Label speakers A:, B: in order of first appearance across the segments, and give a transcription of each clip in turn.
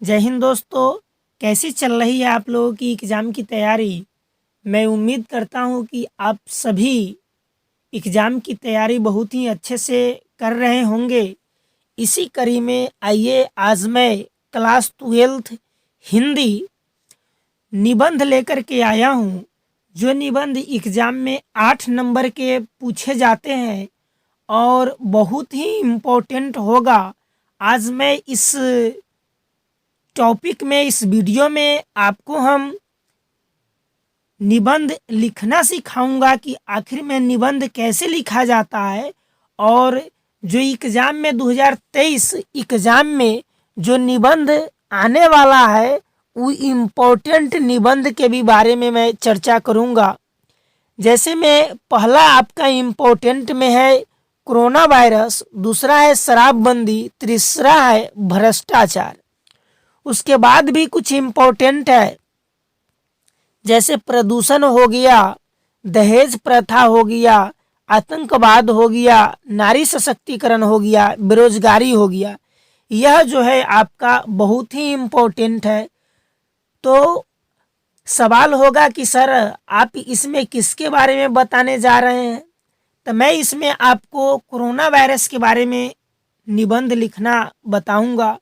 A: जय हिंद दोस्तों, कैसी चल रही है आप लोगों की एग्ज़ाम की तैयारी। मैं उम्मीद करता हूँ कि आप सभी एग्ज़ाम की तैयारी बहुत ही अच्छे से कर रहे होंगे। इसी कड़ी में आइए आज मैं क्लास 12th हिंदी निबंध लेकर के आया हूँ। जो निबंध एग्ज़ाम में 8 नंबर के पूछे जाते हैं और बहुत ही इम्पोर्टेंट होगा। आज मैं इस टॉपिक में, इस वीडियो में आपको हम निबंध लिखना सिखाऊंगा कि आखिर में निबंध कैसे लिखा जाता है। और जो एग्ज़ाम में 2023 एग्ज़ाम में जो निबंध आने वाला है वो इम्पोर्टेंट निबंध के भी बारे में मैं चर्चा करूंगा। जैसे में पहला आपका इम्पोर्टेंट में है कोरोना वायरस, दूसरा है शराबबंदी, तीसरा है भ्रष्टाचार। उसके बाद भी कुछ इम्पोर्टेंट है, जैसे प्रदूषण हो गया, दहेज प्रथा हो गया, आतंकवाद हो गया, नारी सशक्तिकरण हो गया, बेरोजगारी हो गया। यह जो है आपका बहुत ही इम्पोर्टेंट है। तो सवाल होगा कि सर आप इसमें किसके बारे में बताने जा रहे हैं, तो मैं इसमें आपको कोरोना वायरस के बारे में निबंध लिखना बताऊंगा।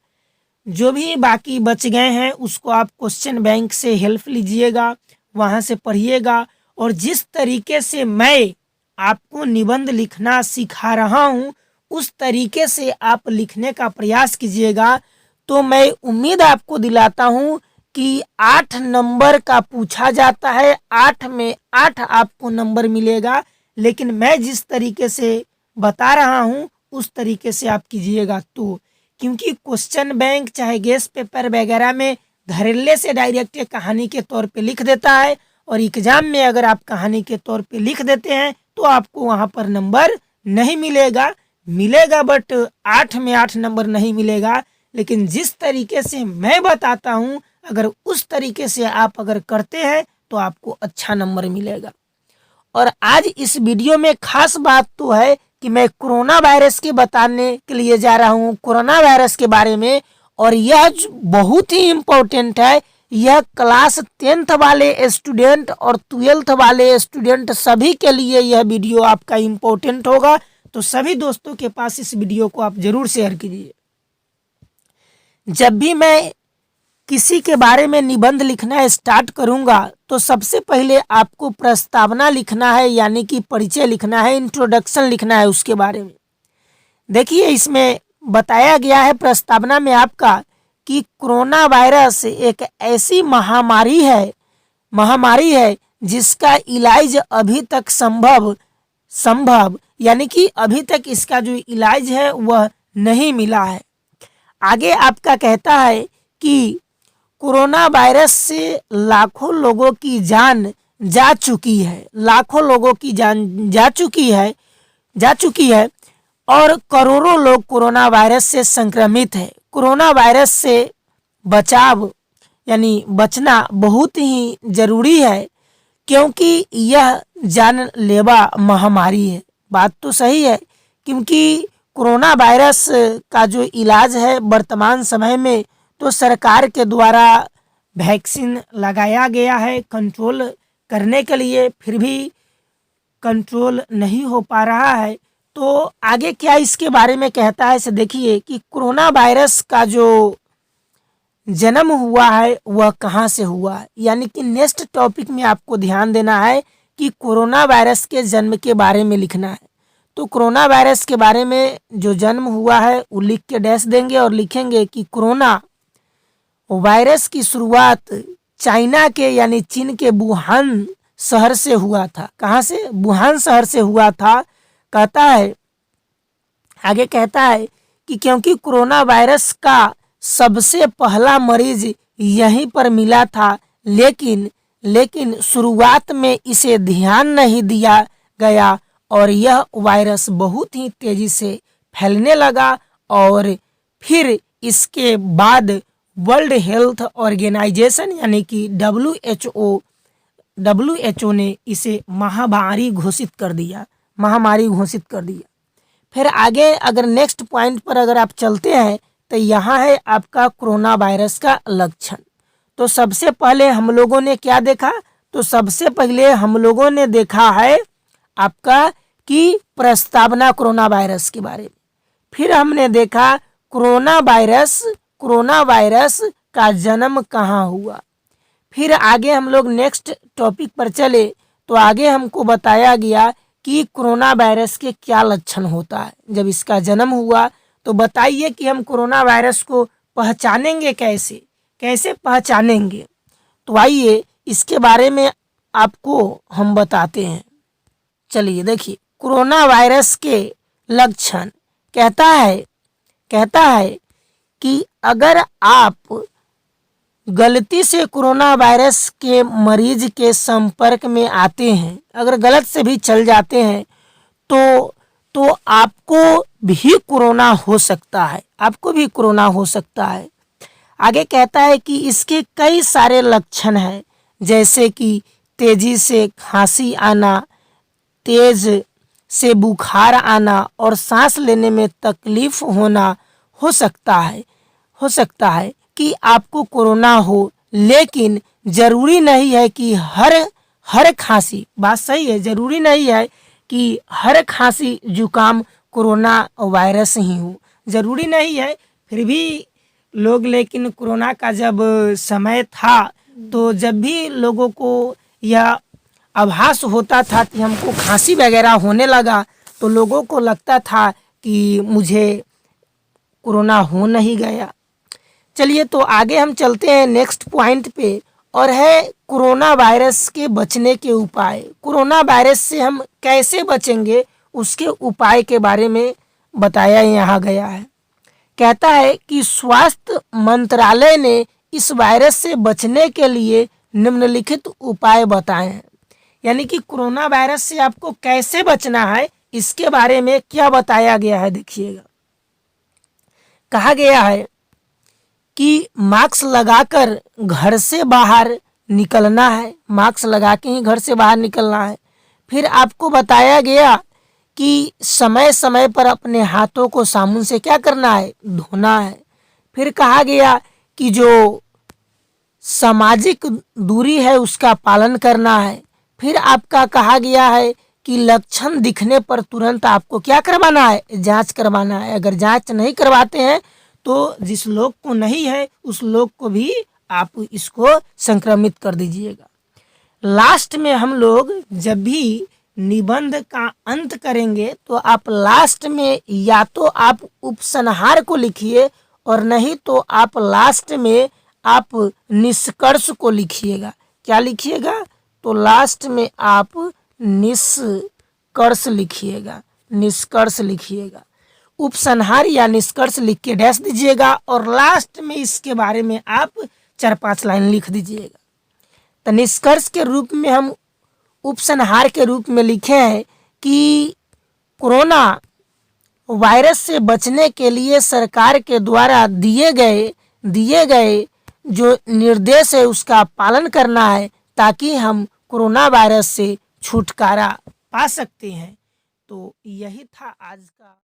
A: जो भी बाकी बच गए हैं उसको आप क्वेश्चन बैंक से हेल्प लीजिएगा, वहाँ से पढ़िएगा। और जिस तरीके से मैं आपको निबंध लिखना सिखा रहा हूँ उस तरीके से आप लिखने का प्रयास कीजिएगा। तो मैं उम्मीद आपको दिलाता हूँ कि 8 नंबर का पूछा जाता है, 8 में 8 आपको नंबर मिलेगा। लेकिन मैं जिस तरीके से बता रहा हूँ उस तरीके से आप कीजिएगा। तो क्योंकि क्वेश्चन बैंक चाहे गेस्ट पेपर वगैरह में धड़ल्ले से डायरेक्ट कहानी के तौर पे लिख देता है, और एग्जाम में अगर आप कहानी के तौर पे लिख देते हैं तो आपको वहाँ पर नंबर नहीं मिलेगा बट 8 में 8 नंबर नहीं मिलेगा। लेकिन जिस तरीके से मैं बताता हूँ अगर उस तरीके से आप अगर करते हैं तो आपको अच्छा नंबर मिलेगा। और आज इस वीडियो में खास बात तो है कि मैं कोरोना वायरस के बताने के लिए जा रहा हूँ, कोरोना वायरस के बारे में। और यह बहुत ही इम्पोर्टेंट है। यह क्लास 10th वाले स्टूडेंट और 12th वाले स्टूडेंट सभी के लिए यह वीडियो आपका इम्पोर्टेंट होगा। तो सभी दोस्तों के पास इस वीडियो को आप जरूर शेयर कीजिए। जब भी मैं किसी के बारे में निबंध लिखना स्टार्ट करूंगा तो सबसे पहले आपको प्रस्तावना लिखना है, यानी कि परिचय लिखना है, इंट्रोडक्शन लिखना है उसके बारे में। देखिए इसमें बताया गया है प्रस्तावना में आपका कि कोरोना वायरस एक ऐसी महामारी है जिसका इलाज अभी तक संभव यानी कि अभी तक इसका जो इलाज है वह नहीं मिला है। आगे आपका कहता है कि कोरोना वायरस से लाखों लोगों की जान जा चुकी है, लाखों लोगों की जान जा चुकी है और करोड़ों लोग कोरोना वायरस से संक्रमित है। कोरोना वायरस से बचाव यानी बचना बहुत ही ज़रूरी है, क्योंकि यह जानलेवा महामारी है। बात तो सही है, क्योंकि कोरोना वायरस का जो इलाज है वर्तमान समय में तो सरकार के द्वारा वैक्सीन लगाया गया है कंट्रोल करने के लिए, फिर भी कंट्रोल नहीं हो पा रहा है। तो आगे क्या इसके बारे में कहता है से देखिए कि कोरोना वायरस का जो जन्म हुआ है वह कहाँ से हुआ है, यानी कि नेक्स्ट टॉपिक में आपको ध्यान देना है कि कोरोना वायरस के जन्म के बारे में लिखना है। तो कोरोना वायरस के बारे में जो जन्म हुआ है वो लिख के डैश देंगे और लिखेंगे कि कोरोना वायरस की शुरुआत चाइना के यानी चीन के वुहान शहर से हुआ था। कहाँ से? वुहान शहर से हुआ था। आगे कहता है कि क्योंकि कोरोना वायरस का सबसे पहला मरीज यहीं पर मिला था, लेकिन शुरुआत में इसे ध्यान नहीं दिया गया और यह वायरस बहुत ही तेजी से फैलने लगा। और फिर इसके बाद वर्ल्ड हेल्थ ऑर्गेनाइजेशन यानी कि WHO ने इसे महामारी घोषित कर दिया। फिर आगे अगर नेक्स्ट पॉइंट पर अगर आप चलते हैं तो यहाँ है आपका कोरोना वायरस का लक्षण। तो सबसे पहले हम लोगों ने क्या देखा, तो सबसे पहले हम लोगों ने देखा है आपका कि प्रस्तावना कोरोना वायरस के बारे में। फिर हमने देखा कोरोना वायरस का जन्म कहाँ हुआ। फिर आगे हम लोग नेक्स्ट टॉपिक पर चले तो आगे हमको बताया गया कि कोरोना वायरस के क्या लक्षण होता है जब इसका जन्म हुआ। तो बताइए कि हम कोरोना वायरस को पहचानेंगे कैसे पहचानेंगे। तो आइए इसके बारे में आपको हम बताते हैं। चलिए देखिए, कोरोना वायरस के लक्षण कहता है कि अगर आप गलती से कोरोना वायरस के मरीज के संपर्क में आते हैं, अगर गलत से भी चल जाते हैं तो आपको भी कोरोना हो सकता है, आगे कहता है कि इसके कई सारे लक्षण हैं, जैसे कि तेजी से खांसी आना, तेज से बुखार आना और सांस लेने में तकलीफ होना हो सकता है कि आपको कोरोना हो। लेकिन ज़रूरी नहीं है कि हर खांसी, बात सही है, ज़रूरी नहीं है कि हर खांसी जुकाम कोरोना वायरस ही हो, ज़रूरी नहीं है। फिर भी लोग, लेकिन कोरोना का जब समय था तो जब भी लोगों को यह आभास होता था कि हमको खांसी वगैरह होने लगा तो लोगों को लगता था कि मुझे कोरोना हो नहीं गया। चलिए तो आगे हम चलते हैं नेक्स्ट पॉइंट पे, और है कोरोना वायरस के बचने के उपाय। कोरोना वायरस से हम कैसे बचेंगे उसके उपाय के बारे में बताया यहाँ गया है। कहता है कि स्वास्थ्य मंत्रालय ने इस वायरस से बचने के लिए निम्नलिखित उपाय बताए हैं। यानी कि कोरोना वायरस से आपको कैसे बचना है इसके बारे में क्या बताया गया है, देखिएगा। कहा गया है कि मास्क लगाकर घर से बाहर निकलना है, मास्क लगा के ही घर से बाहर निकलना है। फिर आपको बताया गया कि समय समय पर अपने हाथों को साबुन से क्या करना है, धोना है। फिर कहा गया कि जो सामाजिक दूरी है उसका पालन करना है। फिर आपका कहा गया है कि लक्षण दिखने पर तुरंत आपको क्या करवाना है, जांच करवाना है। अगर जांच नहीं करवाते हैं तो जिस लोग को नहीं है उस लोग को भी आप इसको संक्रमित कर दीजिएगा। लास्ट में हम लोग जब भी निबंध का अंत करेंगे तो आप लास्ट में या तो आप उपसंहार को लिखिए और नहीं तो आप लास्ट में आप निष्कर्ष को लिखिएगा। क्या लिखिएगा, तो लास्ट में आप निष्कर्ष लिखिएगा। उपसंहार या निष्कर्ष लिख के डैश दीजिएगा और लास्ट में इसके बारे में आप 4-5 लाइन लिख दीजिएगा। तो निष्कर्ष के रूप में हम उपसंहार के रूप में लिखे हैं कि कोरोना वायरस से बचने के लिए सरकार के द्वारा दिए गए जो निर्देश है उसका पालन करना है ताकि हम कोरोना वायरस से छुटकारा पा सकते हैं। तो यही था आज का